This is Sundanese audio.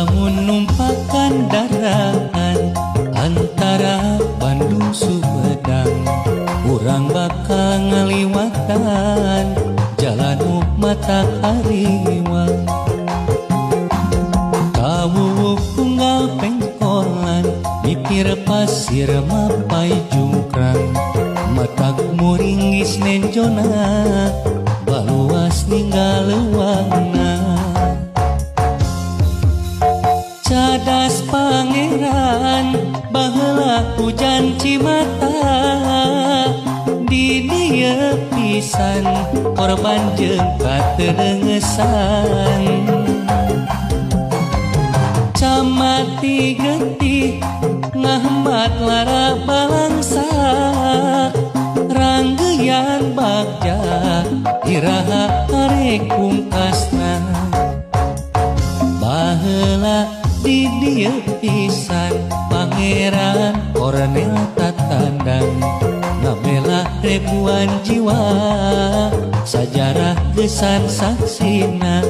lamun numpak kendaraan antara Bandung Sumedang, urang bakal ngaliwatan jalan nu mata kariwang. Kawuwuh tunggal pengkolan mipir pasir mapai jungkrang, matak muringgis nenjona baluas ninggalewana. Cadas pangeran baheula hujan cimata, di dieu pisan korban jeung katerengesan. Camati getih ngahmat lara balangsak, ranggeyan bagja iraha arek pungkasna. Baheula di dieu pisan pangeran Kornel Tatandang, ngabela ribuan jiwa sajarah gesan saksina.